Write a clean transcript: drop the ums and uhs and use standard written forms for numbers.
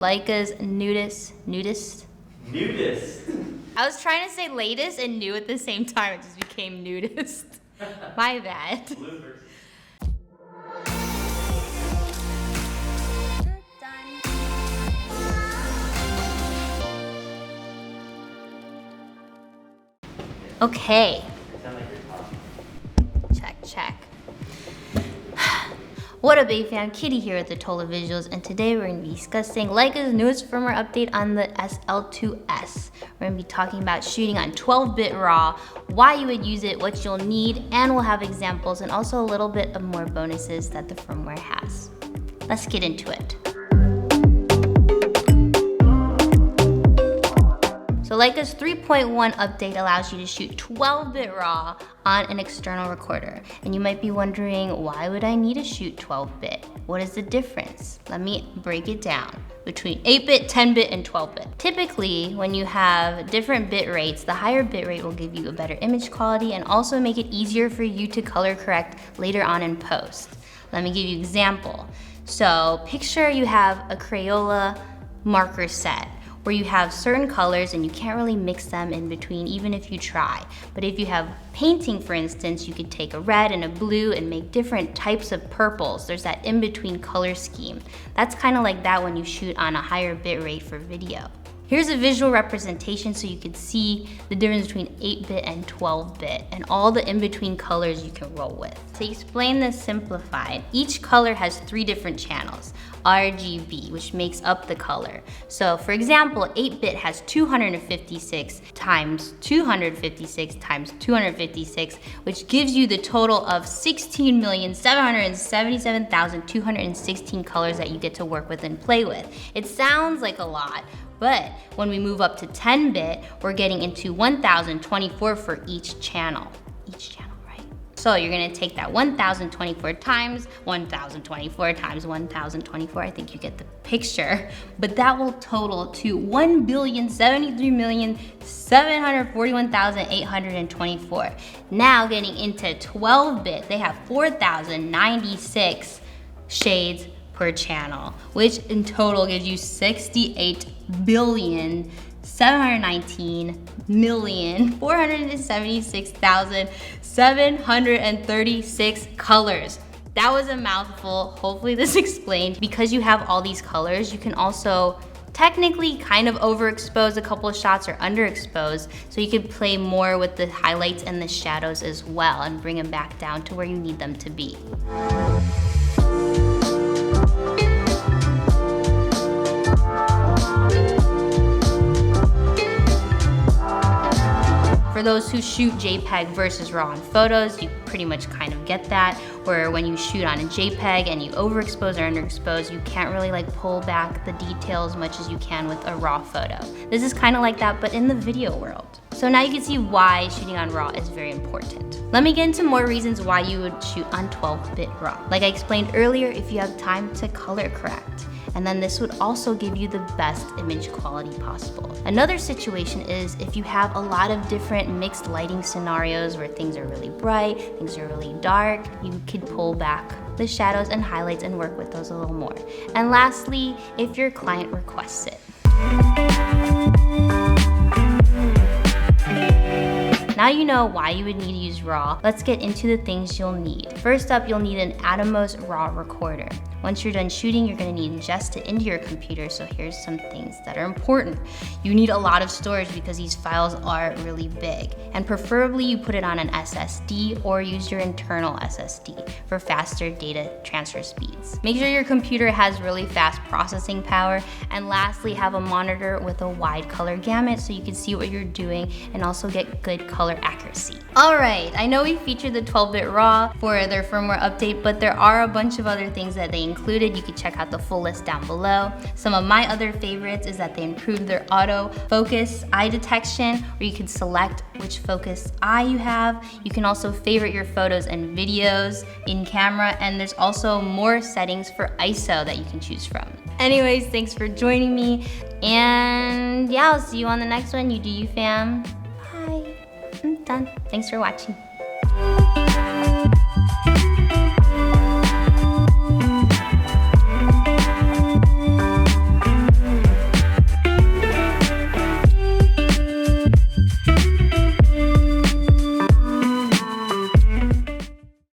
Leica's nudist. Nudist? I was trying to say latest and new at the same time. It just became nudist. My bad. Bloopers. Okay. Sound like you're talking. Check. What up, afam? Kitty here with the Tola Visuals, and today we're going to be discussing Leica's newest firmware update on the SL2-S. We're going to be talking about shooting on 12-bit RAW, why you would use it, what you'll need, and we'll have examples and also a little bit of more bonuses that the firmware has. Let's get into it. So Leica's 3.1 update allows you to shoot 12-bit RAW on an external recorder. And you might be wondering, why would I need to shoot 12-bit? What is the difference? Let me break it down between 8-bit, 10-bit, and 12-bit. Typically, when you have different bit rates, the higher bit rate will give you a better image quality and also make it easier for you to color correct later on in post. Let me give you an example. So picture you have a Crayola marker set, where you have certain colors and you can't really mix them in between even if you try. But if you have painting, for instance, you could take a red and a blue and make different types of purples. There's that in-between color scheme. That's kind of like that when you shoot on a higher bit rate for video. Here's a visual representation so you can see the difference between 8-bit and 12-bit and all the in-between colors you can roll with. To explain this simplified, each color has 3 different channels. RGB, which makes up the color. So for example, 8-bit has 256 times 256 times 256, which gives you the total of 16,777,216 colors that you get to work with and play with. It sounds like a lot, but when we move up to 10-bit, we're getting into 1,024 for each channel. So you're gonna take that 1,024 times 1,024 times 1,024, I think you get the picture, but that will total to 1,073,741,824. Now getting into 12-bit, they have 4,096 shades per channel, which in total gives you 68,719,476,736 colors. That was a mouthful. Hopefully this explained. Because you have all these colors, you can also technically kind of overexpose a couple of shots or underexpose, so you can play more with the highlights and the shadows as well and bring them back down to where you need them to be. For those who shoot JPEG versus RAW in photos, you pretty much kind of get that, where when you shoot on a JPEG and you overexpose or underexpose, you can't really like pull back the detail as much as you can with a RAW photo. This is kind of like that, but in the video world. So now you can see why shooting on RAW is very important. Let me get into more reasons why you would shoot on 12-bit RAW. Like I explained earlier, if you have time to color correct. And then this would also give you the best image quality possible. Another situation is if you have a lot of different mixed lighting scenarios where things are really bright, things are really dark, you could pull back the shadows and highlights and work with those a little more. And lastly, if your client requests it. Now you know why you would need to use RAW. Let's get into the things you'll need. First up, you'll need an Atomos RAW recorder. Once you're done shooting, you're gonna need to ingest it into your computer, so here's some things that are important. You need a lot of storage because these files are really big, and preferably you put it on an SSD or use your internal SSD for faster data transfer speeds. Make sure your computer has really fast processing power, and lastly, have a monitor with a wide color gamut so you can see what you're doing and also get good color accuracy. All right, I know we featured the 12-bit RAW for their firmware update, but there are a bunch of other things that they included. You can check out the full list down below. Some of my other favorites is that they improved their auto focus eye detection, where you can select which focus eye you have. You can also favorite your photos and videos in camera, and there's also more settings for ISO that you can choose from. Anyways, thanks for joining me, and yeah, I'll see you on the next one. You do you, fam. Bye. I'm done. Thanks for watching.